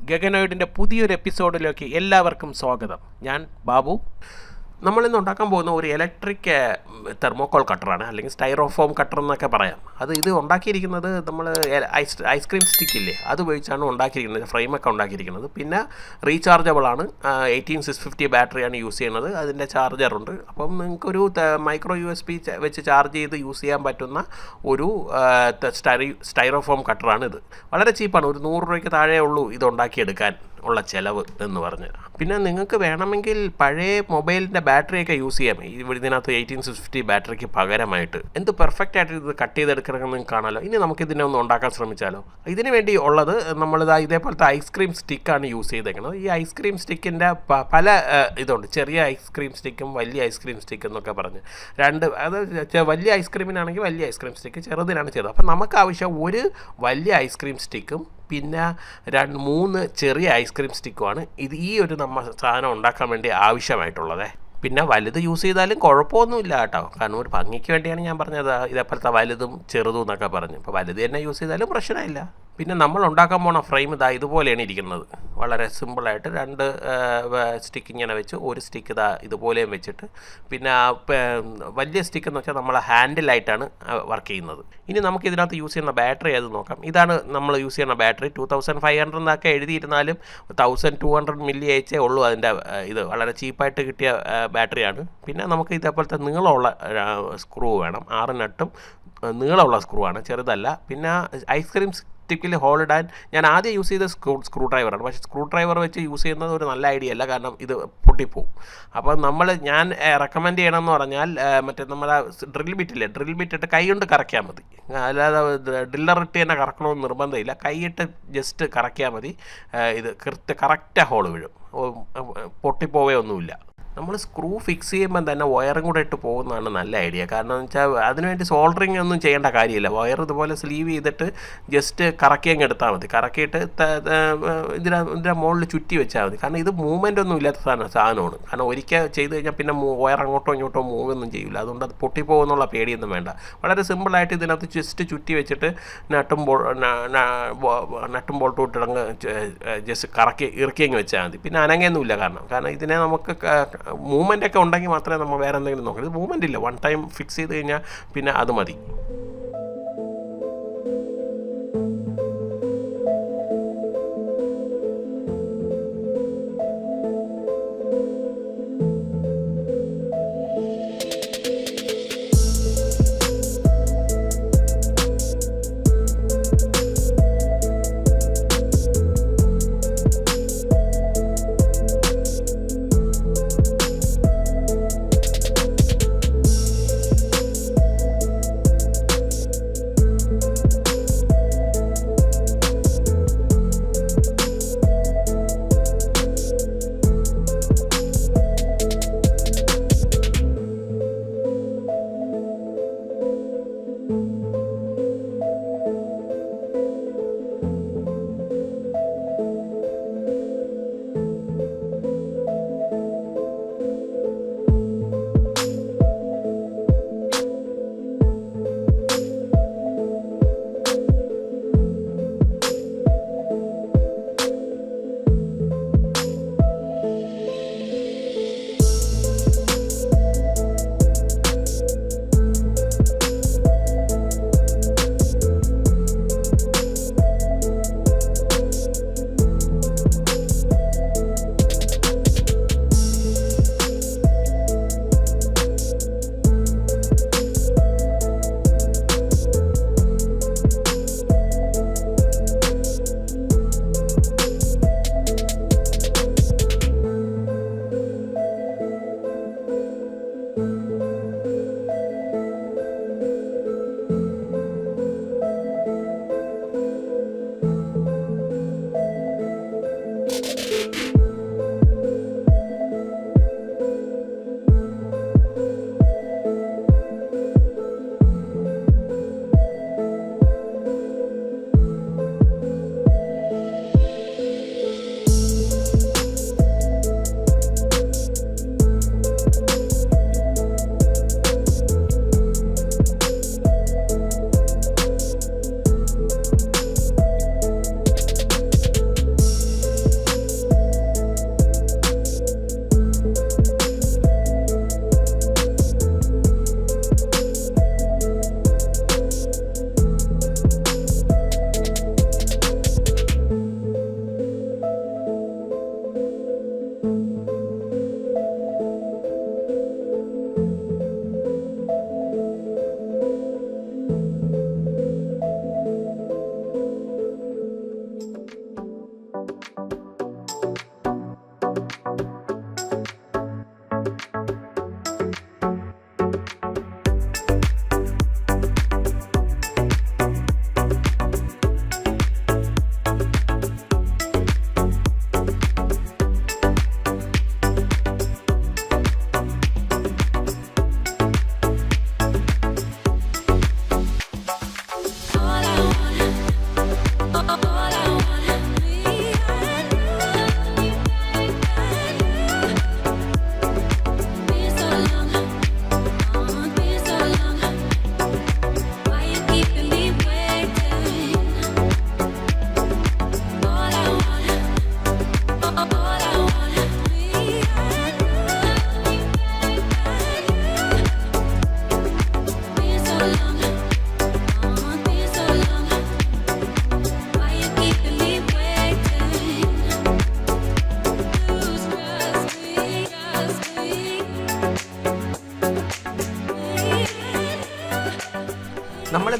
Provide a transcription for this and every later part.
ഗഗനോയിഡിൻ്റെ പുതിയൊരു എപ്പിസോഡിലേക്ക് എല്ലാവർക്കും സ്വാഗതം. ഞാൻ ബാബു. നമ്മളിന്ന് ഉണ്ടാക്കാൻ പോകുന്ന ഒരു ഇലക്ട്രിക് തെർമോക്കോൾ കട്ടറാണ്, അല്ലെങ്കിൽ സ്റ്റൈറോഫോം കട്ടർ എന്നൊക്കെ പറയാം. ഇത് ഉണ്ടാക്കിയിരിക്കുന്നത് നമ്മൾ ഐസ്ക്രീം സ്റ്റിക്കില്ലേ, അത് ഉപയോഗിച്ചാണ് ഉണ്ടാക്കിയിരിക്കുന്നത്, ഫ്രെയിമൊക്കെ ഉണ്ടാക്കിയിരിക്കുന്നത്. പിന്നെ റീചാർജബിളാണ്, 18650 ബാറ്ററിയാണ് യൂസ് ചെയ്യുന്നത്. അതിൻ്റെ ചാർജറുണ്ട്. അപ്പം നിങ്ങൾക്കൊരു മൈക്രോ USB വെച്ച് ചാർജ് ചെയ്ത് യൂസ് ചെയ്യാൻ പറ്റുന്ന ഒരു സ്റ്റൈറോഫോം കട്ടറാണിത്. വളരെ ചീപ്പാണ്, ഒരു 100 രൂപയ്ക്ക് താഴെ ഉള്ളൂ ഇത് ഉണ്ടാക്കിയെടുക്കാൻ ഉള്ള ചിലവ് എന്ന് പറഞ്ഞ്. പിന്നെ നിങ്ങൾക്ക് വേണമെങ്കിൽ പഴയ മൊബൈലിൻ്റെ ബാറ്ററിയൊക്കെ യൂസ് ചെയ്യാം ഇതിനകത്ത് 18650 ബാറ്ററിക്ക് പകരമായിട്ട്. എന്ത് പെർഫെക്റ്റ് ആയിട്ട് ഇത് കട്ട് ചെയ്തെടുക്കണമെന്ന് നിങ്ങൾക്ക് കാണാമല്ലോ. ഇനി നമുക്കിതിനെ ഒന്ന് ഉണ്ടാക്കാൻ ശ്രമിച്ചാലോ. ഇതിന് വേണ്ടി ഉള്ളത് ഇതേപോലത്തെ ഐസ്ക്രീം സ്റ്റിക്കാണ് യൂസ് ചെയ്തേക്കുന്നത്. ഈ ഐസ്ക്രീം സ്റ്റിക്കിൻ്റെ പല ഇതുണ്ട്, ചെറിയ ഐസ്ക്രീം സ്റ്റിക്കും വലിയ ഐസ്ക്രീം സ്റ്റിക്ക് എന്നൊക്കെ പറഞ്ഞ് വലിയ ഐസ്ക്രീമിനാണെങ്കിൽ വലിയ ഐസ്ക്രീം സ്റ്റിക്ക്, ചെറുതിനാണ് ചെറുത്. അപ്പം നമുക്ക് ആവശ്യം ഒരു വലിയ ഐസ്ക്രീം സ്റ്റിക്കും പിന്നെ 3 ചെറിയ ഐസ്ക്രീം സ്റ്റിക്കുമാണ് ഈ ഒരു സാധനം ഉണ്ടാക്കാൻ വേണ്ടി ആവശ്യമായിട്ടുള്ളത്. പിന്നെ വലുത് യൂസ് ചെയ്താലും കുഴപ്പമൊന്നുമില്ല കേട്ടോ, കാരണം ഒരു ഭംഗിക്ക് വേണ്ടിയാണ് ഞാൻ പറഞ്ഞത് ഇതേപോലത്തെ വലുതും ചെറുതും എന്നൊക്കെ പറഞ്ഞു. ഇപ്പോൾ വലുത് തന്നെ യൂസ് ചെയ്താലും പ്രശ്നമില്ല. പിന്നെ നമ്മൾ ഉണ്ടാക്കാൻ പോണ ഫ്രെയിം ഇതുപോലെയാണ് ഇരിക്കുന്നത്. വളരെ സിമ്പിളായിട്ട് 2 സ്റ്റിക്ക് ഇങ്ങനെ വെച്ച്, ഒരു സ്റ്റിക്ക് ഇതുപോലെയും വെച്ചിട്ട്, പിന്നെ വലിയ സ്റ്റിക്ക് എന്ന് വെച്ചാൽ നമ്മൾ ഹാൻഡിലായിട്ടാണ് വർക്ക് ചെയ്യുന്നത്. ഇനി നമുക്ക് ഇതിനകത്ത് യൂസ് ചെയ്യുന്ന ബാറ്ററി ഏത് നോക്കാം. ഇതാണ് നമ്മൾ യൂസ് ചെയ്യുന്ന ബാറ്ററി. 2500 എന്നൊക്കെ എഴുതിയിരുന്നാലും 1200 മില്ലി എച്ചേ ഉള്ളൂ അതിൻ്റെ ഇത്. വളരെ ചീപ്പായിട്ട് കിട്ടിയ ബാറ്ററിയാണ്. പിന്നെ നമുക്ക് ഇതേപോലത്തെ നീളമുള്ള സ്ക്രൂ വേണം. 6 നട്ടും നീളമുള്ള സ്ക്രൂ ആണ്, ചെറുതല്ല. പിന്നെ ഐസ്ക്രീം സ്റ്റിക്കിൽ ഹോൾ ഇടാൻ ഞാൻ ആദ്യം യൂസ് ചെയ്ത സ്ക്രൂ ഡ്രൈവറാണ്. പക്ഷേ സ്ക്രൂ ഡ്രൈവർ വെച്ച് യൂസ് ചെയ്യുന്നത് ഒരു നല്ല ഐഡിയ അല്ല, കാരണം ഇത് പൊട്ടിപ്പോവും. അപ്പോൾ ഞാൻ റെക്കമെൻഡ് ചെയ്യണമെന്ന് പറഞ്ഞാൽ മറ്റേ നമ്മുടെ ഡ്രിൽ ബിറ്റിട്ട് കൈ കൊണ്ട് കറക്കിയാൽ മതി. അല്ലാതെ ഡ്രില്ലർ ഇട്ട് തന്നെ കറക്കണമെന്ന് നിർബന്ധമില്ല. കൈയിട്ട് ജസ്റ്റ് കറക്കിയാൽ മതി. ഇത് കറക്റ്റ് ഹോൾ വീഴും, പൊട്ടിപ്പോവുകയൊന്നുമില്ല. നമ്മൾ സ്ക്രൂ ഫിക്സ് ചെയ്യുമ്പം തന്നെ വയറും കൂടെ ഇട്ട് പോകുന്നതാണ് നല്ല ഐഡിയ. കാരണം എന്ന് വെച്ചാൽ അതിനുവേണ്ടി സോൾഡറിങ് ഒന്നും ചെയ്യേണ്ട കാര്യമില്ല. വയർ ഇതുപോലെ സ്ലീവ് ചെയ്തിട്ട് ജസ്റ്റ് കറക്കിയങ്ങ് എടുത്താൽ മതി. കറക്കിയിട്ട് ഇതിൻ്റെ മുകളിൽ ചുറ്റി വെച്ചാൽ മതി. കാരണം ഇത് മൂവ്മെൻ്റ് ഒന്നും ഇല്ലാത്ത സാധനമാണ്. കാരണം ഒരിക്കൽ ചെയ്ത് കഴിഞ്ഞാൽ പിന്നെ വയർ അങ്ങോട്ടോ ഇങ്ങോട്ടോ മൂവ് ഒന്നും ചെയ്യില്ല. അതുകൊണ്ട് അത് പൊട്ടിപ്പോകുന്നുള്ള പേടിയൊന്നും വേണ്ട. വളരെ സിമ്പിളായിട്ട് ഇതിനകത്ത് ജസ്റ്റ് ചുറ്റി വെച്ചിട്ട് നട്ടും ബോൾട്ടും ഇട്ടിടങ്ങ് ജസ്റ്റ് ഇറക്കിയങ്ങ് വെച്ചാൽ മതി. പിന്നെ അനങ്ങയൊന്നുമില്ല. കാരണം ഇതിനെ നമുക്ക് മൂവ്മെൻ്റ് ഒക്കെ ഉണ്ടെങ്കിൽ മാത്രമേ നമ്മൾ വേറെ എന്തെങ്കിലും നോക്കണം. ഇത് മൂവ്മെൻ്റ് ഇല്ല, 1 ടൈം ഫിക്സ് ചെയ്ത് കഴിഞ്ഞാൽ പിന്നെ അത് മതി.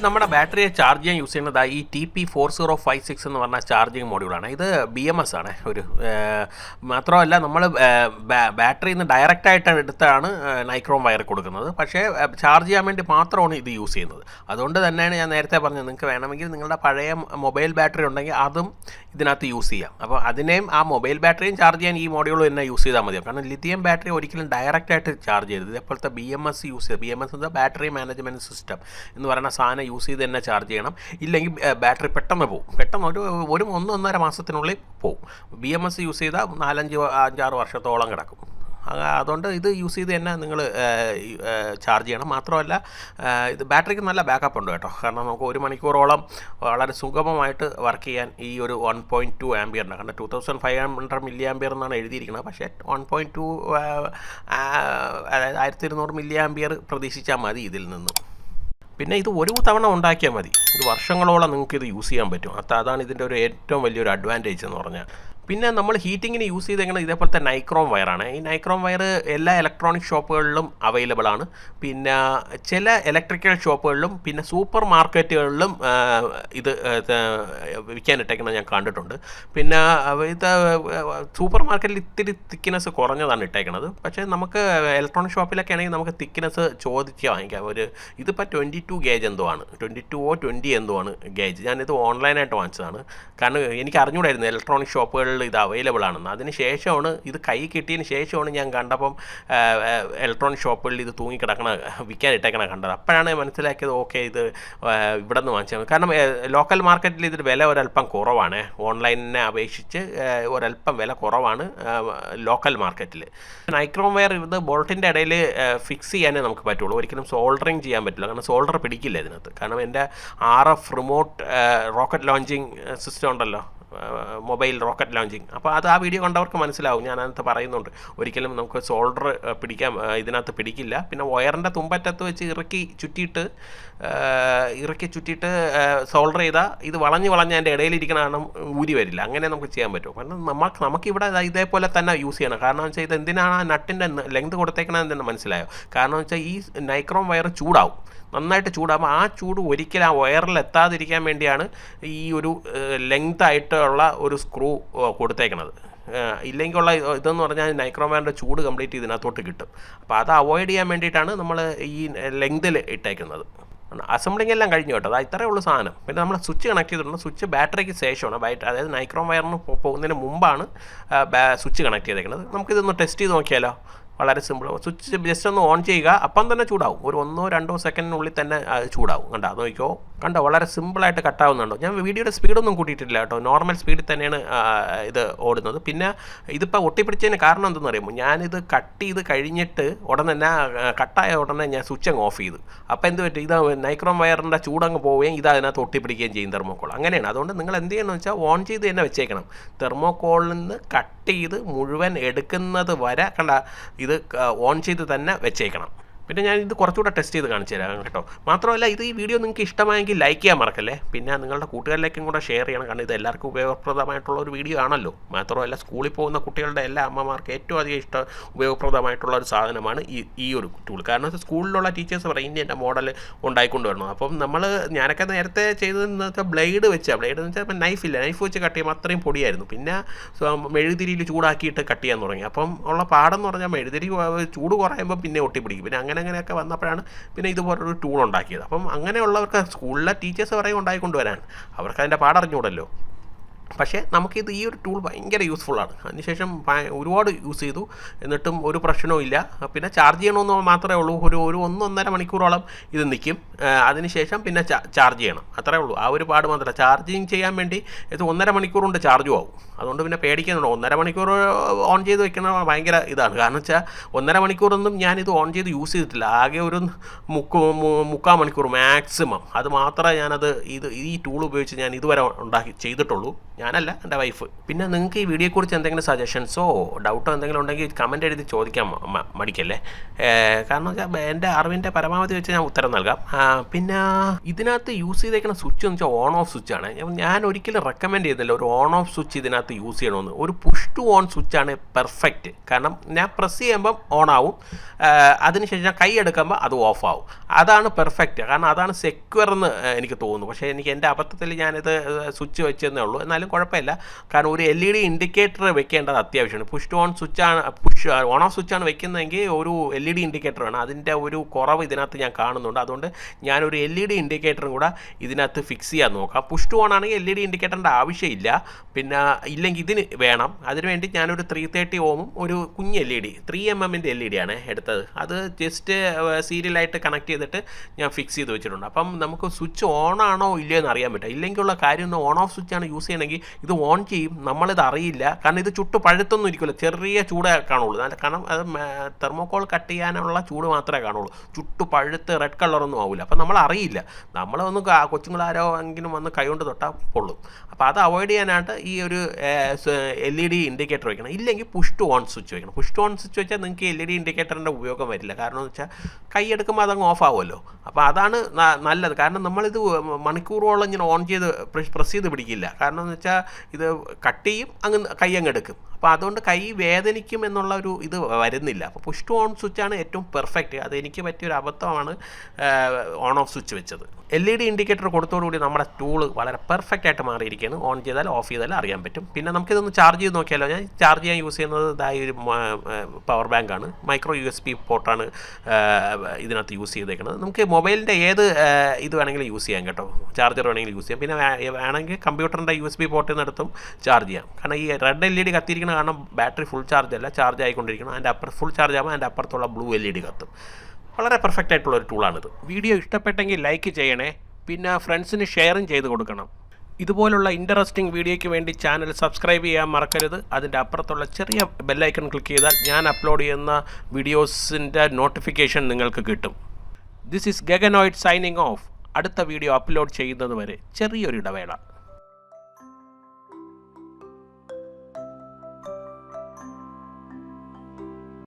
നമ്മുടെ ബാറ്ററിയെ ചാർജ് ചെയ്യാൻ യൂസ് ചെയ്യുന്നത് ഈ TP4056 എന്ന് പറഞ്ഞ ചാർജിങ് മോഡ്യൂളാണ്. ഇത് BMS ആണ്. മാത്രമല്ല നമ്മൾ ബാറ്ററിയിൽ നിന്ന് ഡയറക്റ്റായിട്ട് എടുത്താണ് നൈക്രോം വയർ കൊടുക്കുന്നത്. പക്ഷേ ചാർജ് ചെയ്യാൻ വേണ്ടി മാത്രമാണ് ഇത് യൂസ് ചെയ്യുന്നത്. അതുകൊണ്ട് തന്നെയാണ് ഞാൻ നേരത്തെ പറഞ്ഞത്, നിങ്ങൾക്ക് വേണമെങ്കിൽ നിങ്ങളുടെ പഴയ മൊബൈൽ ബാറ്ററി ഉണ്ടെങ്കിൽ അതും ഇതിനകത്ത് യൂസ് ചെയ്യാം. അപ്പോൾ അതിനെയും ആ മൊബൈൽ ബാറ്ററിയും ചാർജ് ചെയ്യാൻ ഈ മോഡ്യൂൾ തന്നെ യൂസ് ചെയ്താൽ മതിയാവും. കാരണം ലിഥിയം ബാറ്ററി ഒരിക്കലും ഡയറക്റ്റായിട്ട് ചാർജ് ചെയ്തത്. ഇതേപോലത്തെ BMS യൂസ് ചെയ്ത്, BMS എന്ന ബാറ്ററി മാനേജ്മെൻറ്റ് സിസ്റ്റം എന്ന് പറയുന്ന സാധനം യൂസ് ചെയ്ത് തന്നെ ചാർജ് ചെയ്യണം. ഇല്ലെങ്കിൽ ബാറ്ററി പെട്ടെന്ന് പോകും. പെട്ടെന്ന് ഒരു 1-1.5 മാസത്തിനുള്ളിൽ പോകും. BMS യൂസ് ചെയ്താൽ 4-5-6 വർഷത്തോളം കിടക്കും. അതുകൊണ്ട് ഇത് യൂസ് ചെയ്ത് തന്നെ നിങ്ങൾ ചാർജ് ചെയ്യണം. മാത്രമല്ല ഇത് ബാറ്ററിക്ക് നല്ല ബാക്കപ്പ് ഉണ്ട് കേട്ടോ. കാരണം നമുക്ക് 1 മണിക്കൂറോളം വളരെ സുഗമമായിട്ട് വർക്ക് ചെയ്യാൻ ഈ ഒരു 1.2 ആംപിയറിൻ്റെ, കാരണം 2500 മില്ലി ആംപിയർ എന്നാണ് എഴുതിയിരിക്കുന്നത്. പക്ഷേ 1.2 അതായത് 1200 മില്ലി ആംപിയർ പ്രതീക്ഷിച്ചാൽ മതി ഇതിൽ നിന്ന്. പിന്നെ ഇത് ഒരു തവണ ഉണ്ടാക്കിയാൽ മതി, ഇത് വർഷങ്ങളോളം നിങ്ങൾക്ക് ഇത് യൂസ് ചെയ്യാൻ പറ്റും. അതാണ് ഇതിൻ്റെ ഒരു ഏറ്റവും വലിയൊരു അഡ്വാൻറ്റേജ് എന്ന് പറഞ്ഞാൽ. പിന്നെ നമ്മൾ ഹീറ്റിങ്ങിന് യൂസ് ചെയ്തേക്കുന്നത് ഇതേപോലത്തെ നൈക്രോം വയറാണ്. ഈ നൈക്രോം വയർ എല്ലാ ഇലക്ട്രോണിക് ഷോപ്പുകളിലും അവൈലബിൾ ആണ്. പിന്നെ ചില ഇലക്ട്രിക്കൽ ഷോപ്പുകളിലും പിന്നെ സൂപ്പർ മാർക്കറ്റുകളിലും ഇത് വിൽക്കാനിട്ടേക്കുന്നത് ഞാൻ കണ്ടിട്ടുണ്ട്. പിന്നെ ഇത് സൂപ്പർ മാർക്കറ്റിൽ ഇത്തിരി തിക്നെസ് കുറഞ്ഞതാണ് ഇട്ടേക്കുന്നത്. പക്ഷേ നമുക്ക് ഇലക്ട്രോണിക് ഷോപ്പിലൊക്കെ ആണെങ്കിൽ നമുക്ക് തിക്നെസ് ചോദിച്ച് വാങ്ങിക്കാം. ഇതിപ്പോൾ 22 ഗേജ് എന്തോ ആണ്, 22 20 എന്തോ ആണ് ഗേജ്. ഞാനിത് ഓൺലൈനായിട്ട് വാങ്ങിച്ചതാണ്. കാരണം എനിക്ക് അറിഞ്ഞുകൂടായിരുന്നു ഇലക്ട്രോണിക് ഷോപ്പുകളിൽ ഇത് അവൈലബിൾ ആണെന്ന്. അതിന് ശേഷമാണ്, ഇത് കൈ കിട്ടിയതിന് ശേഷമാണ് ഞാൻ കണ്ടപ്പം ഇലക്ട്രോണിക് ഷോപ്പുകളിൽ ഇത് തൂങ്ങിക്കിടക്കണ വിൽക്കാനിട്ടേക്കണ കണ്ടത്. അപ്പോഴാണ് മനസ്സിലാക്കിയത് ഓക്കെ ഇത് ഇവിടെ നിന്ന് വാങ്ങിച്ചത്. കാരണം ലോക്കൽ മാർക്കറ്റിൽ ഇതിന് വില ഒരല്പം കുറവാണ്, ഓൺലൈനിനെ അപേക്ഷിച്ച് ഒരല്പം വില കുറവാണ് ലോക്കൽ മാർക്കറ്റിൽ. നൈക്രോം വയർ ഇത് ബോൾട്ടിൻ്റെ ഇടയിൽ ഫിക്സ് ചെയ്യാനേ നമുക്ക് പറ്റുള്ളൂ, ഒരിക്കലും സോൾഡറിങ് ചെയ്യാൻ പറ്റില്ല. കാരണം സോൾഡർ പിടിക്കില്ല ഇതിനകത്ത്. കാരണം എൻ്റെ RF remote rocket launching system ഉണ്ടല്ലോ, മൊബൈൽ റോക്കറ്റ് ലോഞ്ചിങ്. അപ്പോൾ അത് ആ വീഡിയോ കണ്ടവർക്ക് മനസ്സിലാവും, ഞാൻ അതിനകത്ത് പറയുന്നുണ്ട്. ഒരിക്കലും നമുക്ക് സോൾഡർ ഇതിനകത്ത് പിടിക്കില്ല. പിന്നെ വയറിൻ്റെ തുമ്പറ്റത്ത് വെച്ച് ഇറക്കി ചുറ്റിയിട്ട് സോൾഡർ ചെയ്താൽ ഇത് വളഞ്ഞ് അതിൻ്റെ ഇടയിലിരിക്കണ കാരണം ഊരി വരില്ല. അങ്ങനെ നമുക്ക് ചെയ്യാൻ പറ്റും. കാരണം നമുക്കിവിടെ ഇതേപോലെ തന്നെ യൂസ് ചെയ്യണം. കാരണം എന്ന് വെച്ചാൽ ഇത് എന്തിനാണ് ആ നട്ടിൻ്റെ ലെങ്ത് കൊടുത്തേക്കണമെന്ന് തന്നെ മനസ്സിലായോ? കാരണം എന്ന് വെച്ചാൽ ഈ നൈക്രോം വയർ ചൂടാവും, നന്നായിട്ട് ചൂടാകുമ്പോൾ ആ ചൂട് ഒരിക്കലും ആ വയറിൽ എത്താതിരിക്കാൻ വേണ്ടിയാണ് ഈ ഒരു ലെങ്ത് ആയിട്ടുള്ള ഒരു സ്ക്രൂ കൊടുത്തേക്കണത്. ഇല്ലെങ്കിലുള്ള ഇതെന്ന് പറഞ്ഞാൽ നൈക്രോമാൻ്റെ ചൂട് കംപ്ലീറ്റ് ഇതിനകത്തോട്ട് കിട്ടും. അപ്പോൾ അത് അവോയ്ഡ് ചെയ്യാൻ വേണ്ടിയിട്ടാണ് നമ്മൾ ഈ ലെങ്തിൽ ഇട്ടേക്കുന്നത്. അസംബ്ലിംഗ് എല്ലാം കഴിഞ്ഞു കേട്ടോ, അത് ഇത്രയേ ഉള്ളൂ സാധനം. പിന്നെ നമ്മൾ സ്വിച്ച് കണക്ട് ചെയ്തിട്ടുണ്ട്. സ്വിച്ച് ബാറ്ററിക്ക് ശേഷമാണ്, അതായത് നൈക്രോം വയറിന് പോകുന്നതിന് മുമ്പാണ് സ്വിച്ച് കണക്ട് ചെയ്തേക്കുന്നത്. നമുക്കിതൊന്ന് ടെസ്റ്റ് ചെയ്ത് നോക്കിയാലോ? വളരെ സിമ്പിൾ. സ്വിച്ച് ജസ്റ്റ് ഒന്ന് ഓൺ ചെയ്യുക, അപ്പം തന്നെ ചൂടാവും. ഒരു 1-2 സെക്കൻഡിനുള്ളിൽ തന്നെ ചൂടാവും. കണ്ടോ? അത് നോക്കിയോ, കണ്ടോ? വളരെ സിമ്പിളായിട്ട് കട്ടാവുന്നുണ്ടോ? ഞാൻ വീഡിയോയുടെ സ്പീഡൊന്നും കൂട്ടിയിട്ടില്ല കേട്ടോ, നോർമൽ സ്പീഡിൽ തന്നെയാണ് ഇത് ഓടുന്നത്. പിന്നെ ഇതിപ്പോൾ ഒട്ടിപ്പിടിച്ചതിന് കാരണം എന്തെന്ന് അറിയുമോ? ഞാനിത് കട്ട് ചെയ്ത് കഴിഞ്ഞിട്ട് കട്ടായ ഉടനെ ഞാൻ സ്വിച്ച് അങ്ങ് ഓഫ് ചെയ്തു. അപ്പോൾ എന്ത് പറ്റും? ഇത് നൈക്രോം വയറിൻ്റെ ചൂടങ്ങ് പോവുകയും ഇത് അതിനകത്ത് ഒട്ടിപ്പിടിക്കുകയും ചെയ്യും തെർമോക്കോൾ. അങ്ങനെയാണ്. അതുകൊണ്ട് നിങ്ങൾ എന്ത് ചെയ്യണമെന്ന് വെച്ചാൽ ഓൺ ചെയ്ത് തന്നെ വെച്ചേക്കണം. തെർമോക്കോളിൽ നിന്ന് കട്ട് ചെയ്ത് മുഴുവൻ എടുക്കുന്നത് വരെ ഇത് ഓൺ ചെയ്ത് തന്നെ വെച്ചേക്കണം. പിന്നെ ഞാൻ ഇത് കുറച്ചുകൂടെ ടെസ്റ്റ് ചെയ്ത് കാണിച്ചു തരാം കേട്ടോ. മാത്രമല്ല ഇത് ഈ വീഡിയോ നിങ്ങൾക്ക് ഇഷ്ടമായെങ്കിൽ ലൈക്ക് ചെയ്യാൻ മറക്കല്ലേ. പിന്നെ നിങ്ങളുടെ കൂട്ടുകാരിലേക്കും കൂടെ ഷെയർ ചെയ്യണം. കാരണം ഇത് എല്ലാവർക്കും ഉപയോഗപ്രദമായിട്ടുള്ള ഒരു വീഡിയോ ആണല്ലോ. മാത്രമല്ല സ്കൂളിൽ പോകുന്ന കുട്ടികളുടെ എല്ലാ അമ്മമാർക്ക് ഏറ്റവും അധികം ഉപയോഗപ്രദമായിട്ടുള്ള ഒരു സാധനമാണ് ഈ ഒരു ടൂൾ. കാരണം സ്കൂളിലുള്ള ടീച്ചേഴ്സ് പറയും ഇനി എൻ്റെ മോഡൽ ഉണ്ടായിക്കൊണ്ട് വരണം. അപ്പം ഞാനൊക്കെ നേരത്തെ ചെയ്തതെന്ന് വെച്ചാൽ ബ്ലേഡ് എന്ന് വെച്ചാൽ നൈഫ് വെച്ച് കട്ട് ചെയ്യുമ്പോൾ അത്രയും പൊടിയായിരുന്നു. പിന്നെ മെഴുതിരിയിൽ ചൂടാക്കിയിട്ട് കട്ട് ചെയ്യാൻ തുടങ്ങി. അപ്പം ഉള്ള പാടെന്ന് പറഞ്ഞാൽ മെഴുതിരി ചൂട് കുറയുമ്പോൾ പിന്നെ ഒട്ടിപ്പിടിക്കും. പിന്നെ അങ്ങനെയൊക്കെ വന്നപ്പോഴാണ് പിന്നെ ഇതുപോലൊരു ടൂൾ ഉണ്ടാക്കിയത്. അപ്പം അങ്ങനെയുള്ളവർക്ക് സ്കൂളിലെ ടീച്ചേഴ്സ് പറയും ഉണ്ടായിക്കൊണ്ട് വരാൻ, അവർക്ക് അതിൻ്റെ പാടറിഞ്ഞൂടല്ലോ. പക്ഷേ നമുക്കിത് ഈ ഒരു ടൂൾ ഭയങ്കര യൂസ്ഫുള്ളാണ്. അതിനുശേഷം ഒരുപാട് യൂസ് ചെയ്തു, എന്നിട്ടും ഒരു പ്രശ്നവും ഇല്ല. പിന്നെ ചാർജ് ചെയ്യണമെന്ന് മാത്രമേ ഉള്ളൂ. ഒരു 1-1.5 മണിക്കൂറോളം ഇത് നിൽക്കും. അതിനുശേഷം പിന്നെ ചാർജ് ചെയ്യണം, അത്രേ ഉള്ളൂ. ആ ഒരു പാട് മാത്രമല്ല. ചാർജിങ് ചെയ്യാൻ വേണ്ടി ഇത് 1.5 മണിക്കൂർ കൊണ്ട് ചാർജും ആവും. അതുകൊണ്ട് പിന്നെ പേടിക്കുന്നുണ്ടോ? 1.5 മണിക്കൂർ ഓൺ ചെയ്ത് വെക്കണ ഭയങ്കര ഇതാണ്. കാരണം വെച്ചാൽ 1.5 മണിക്കൂറൊന്നും ഞാനിത് ഓൺ ചെയ്ത് യൂസ് ചെയ്തിട്ടില്ല. ആകെ ഒരു 3/4 മണിക്കൂർ മാക്സിമം. അത് മാത്രമേ ഞാനത് ഈ ടൂൾ ഉപയോഗിച്ച് ഞാൻ ഇതുവരെ ചെയ്തിട്ടുള്ളൂ. ഞാനല്ല, എൻ്റെ വൈഫ്. പിന്നെ നിങ്ങൾക്ക് ഈ വീഡിയോയെക്കുറിച്ച് എന്തെങ്കിലും സജഷൻസോ ഡൗട്ടോ എന്തെങ്കിലും ഉണ്ടെങ്കിൽ കമൻറ്റ് എഴുതി ചോദിക്കാൻ മടിക്കല്ലേ. കാരണം വെച്ചാൽ എൻ്റെ അറിവിൻ്റെ പരമാവധി വെച്ച് ഞാൻ ഉത്തരം നൽകാം. പിന്നെ ഇതിനകത്ത് യൂസ് ചെയ്തേക്കുന്ന സ്വിച്ച് എന്ന് വെച്ചാൽ ഓൺ ഓഫ് സ്വിച്ചാണ്. ഞാൻ ഒരിക്കലും റെക്കമെൻഡ് ചെയ്യുന്നില്ല ഒരു ഓൺ ഓഫ് സ്വിച്ച് ഇതിനകത്ത് യൂസ് ചെയ്യണമെന്ന്. ഒരു പുഷ് ടു ഓൺ സ്വിച്ചാണ് പെർഫെക്റ്റ്. കാരണം ഞാൻ പ്രസ് ചെയ്യുമ്പം ഓൺ ആവും, അതിനുശേഷം കൈ എടുക്കുമ്പോൾ അത് ഓഫ് ആവും. അതാണ് പെർഫെക്റ്റ്. കാരണം അതാണ് സെക്യൂർ എന്ന് എനിക്ക് തോന്നുന്നു. പക്ഷേ എനിക്ക് എൻ്റെ അബദ്ധത്തിൽ ഞാനിത് സ്വിച്ച് വെച്ചെന്നേ ഉള്ളൂ. എന്നാലും കുഴപ്പമില്ല. കാരണം ഒരു LED ഇൻഡിക്കേറ്റർ വെക്കേണ്ടത് അത്യാവശ്യമാണ്. പുഷ് ടു ഓൺ സ്വിച്ചാണ്, ഓൺ ഓഫ് സ്വിച്ചാണ് വെക്കുന്നതെങ്കിൽ ഒരു LED ഇൻഡിക്കേറ്റർ വേണം. അതിൻ്റെ ഒരു കുറവ് ഇതിനകത്ത് ഞാൻ കാണുന്നുണ്ട്. അതുകൊണ്ട് ഞാനൊരു LED ഇൻഡിക്കേറ്ററും കൂടെ ഇതിനകത്ത് ഫിക്സ് ചെയ്യാൻ നോക്കാം. പുഷ് ടു ഓൺ ആണെങ്കിൽ LED ഇൻഡിക്കേറ്ററിൻ്റെ ആവശ്യമില്ല. പിന്നെ ഇല്ലെങ്കിൽ ഇതിന് വേണം. അതിനുവേണ്ടി ഞാനൊരു 330 ഓമും ഒരു കുഞ്ഞ് LED 3mm LED ആണ് എടുത്തത്. അത് ജസ്റ്റ് സീരിയലായിട്ട് കണക്ട് ചെയ്തിട്ട് ഞാൻ ഫിക്സ് ചെയ്ത് വെച്ചിട്ടുണ്ട്. അപ്പം നമുക്ക് സ്വിച്ച് ഓൺ ആണോ ഇല്ലയോ എന്ന് അറിയാൻ പറ്റും. ഇല്ലെങ്കിലുള്ള കാര്യം ഒന്ന് ഓൺ ഓഫ് സ്വിച്ചാണ് യൂസ് ചെയ്യണമെങ്കിൽ ഇത് ഓൺ ചെയ്യും, നമ്മളിത് അറിയില്ല. കാരണം ഇത് ചുട്ട് പഴുത്തൊന്നും ഇരിക്കില്ല, ചെറിയ ചൂടേ കാണുള്ളൂ. കാരണം അത് തെർമോക്കോൾ കട്ട് ചെയ്യാനുള്ള ചൂട് മാത്രമേ കാണുള്ളൂ. ചുട്ട് പഴുത്ത് റെഡ് കളറൊന്നും ആവില്ല. അപ്പം നമ്മൾ അറിയില്ല. നമ്മളൊന്ന് കൊച്ചുങ്ങളാരോ എങ്കിലും വന്ന് കൈകൊണ്ട് തൊട്ടാൽ പൊള്ളും. അപ്പോൾ അത് അവോയ്ഡ് ചെയ്യാനായിട്ട് ഈ ഒരു LED ഇൻഡിക്കേറ്റർ വയ്ക്കണം. ഇല്ലെങ്കിൽ പുഷ് ടു ഓൺ സ്വിച്ച് വയ്ക്കണം. പുഷ് ടു ഓൺ സ്വിച്ച് വെച്ചാൽ നിങ്ങൾക്ക് LED ഇൻഡിക്കേറ്ററിൻ്റെ ഉപയോഗം വരില്ല. കാരണം എന്ന് വെച്ചാൽ കൈ എടുക്കുമ്പോൾ അതങ്ങ് ഓഫ് ആവുമല്ലോ. അപ്പോൾ അതാണ് നല്ലത്. കാരണം നമ്മളിത് മണിക്കൂറോളം ഇങ്ങനെ ഓൺ ചെയ്ത് പ്രസ് ചെയ്ത് പിടിക്കില്ല. കാരണം എന്ന് വെച്ചാൽ ഇത് കട്ട് ചെയ്യും, കൈ അങ്ങ് എടുക്കും. അപ്പോൾ അതുകൊണ്ട് കൈ വേദനിക്കും എന്നുള്ള ഒരു ഇത് വരുന്നില്ല. അപ്പോൾ പുഷ് ടു ഓൺ സ്വിച്ചാണ് ഏറ്റവും പെർഫെക്റ്റ്. അത് എനിക്ക് പറ്റിയൊരു അബദ്ധമാണ് ഓൺ ഓഫ് സ്വിച്ച് വെച്ചത്. LED ഇൻഡിക്കേറ്റർ കൊടുത്തോടുകൂടി നമ്മുടെ ടൂള് വളരെ പെർഫെക്റ്റ് ആയിട്ട് മാറിയിരിക്കുകയാണ്. ഓൺ ചെയ്താൽ ഓഫ് ചെയ്താൽ അറിയാൻ പറ്റും. പിന്നെ നമുക്കിതൊന്ന് ചാർജ് ചെയ്ത് നോക്കിയാലോ. ഞാൻ ചാർജ് ചെയ്യാൻ യൂസ് ചെയ്യുന്നത് ഇതായി ഒരു പവർ ബാങ്കാണ്. മൈക്രോ USB പോർട്ടാണ് ഇതിനകത്ത് യൂസ് ചെയ്തേക്കുന്നത്. നമുക്ക് മൊബൈലിൻ്റെ ഏത് ഇത് വേണമെങ്കിലും യൂസ് ചെയ്യാം കേട്ടോ. ചാർജർ വേണമെങ്കിൽ യൂസ് ചെയ്യാം. പിന്നെ വേണമെങ്കിൽ കമ്പ്യൂട്ടറിൻ്റെ USB പോർട്ടിൽ നിന്നെടുത്തും ചാർജ് ചെയ്യാം. കാരണം ഈ റെഡ് LED കത്തിയിരിക്കുന്ന കാരണം ബാറ്ററി ഫുൾ ചാർജ് അല്ല, ചാർജ് ആയിക്കൊണ്ടിരിക്കണം. അതിൻ്റെ ഫുൾ ചാർജ് ആകുമ്പോൾ അതിൻ്റെ അപ്പുറത്തുള്ള ബ്ലൂ LED കത്തും. വളരെ പെർഫെക്റ്റ് ആയിട്ടുള്ളൊരു ടൂളാണിത്. വീഡിയോ ഇഷ്ടപ്പെട്ടെങ്കിൽ ലൈക്ക് ചെയ്യണേ. പിന്നെ ഫ്രണ്ട്സിന് ഷെയറും ചെയ്ത് കൊടുക്കണം. ഇതുപോലുള്ള ഇൻട്രസ്റ്റിംഗ് വീഡിയോയ്ക്ക് വേണ്ടി ചാനൽ സബ്സ്ക്രൈബ് ചെയ്യാൻ മറക്കരുത്. അതിൻ്റെ അപ്പുറത്തുള്ള ചെറിയ ബെല്ലൈക്കൺ ക്ലിക്ക് ചെയ്താൽ ഞാൻ അപ്ലോഡ് ചെയ്യുന്ന വീഡിയോസിൻ്റെ നോട്ടിഫിക്കേഷൻ നിങ്ങൾക്ക് കിട്ടും. This is Gaganoid signing off. അടുത്ത വീഡിയോ അപ്ലോഡ് ചെയ്യുന്നത് വരെ ചെറിയൊരു ഇടവേള.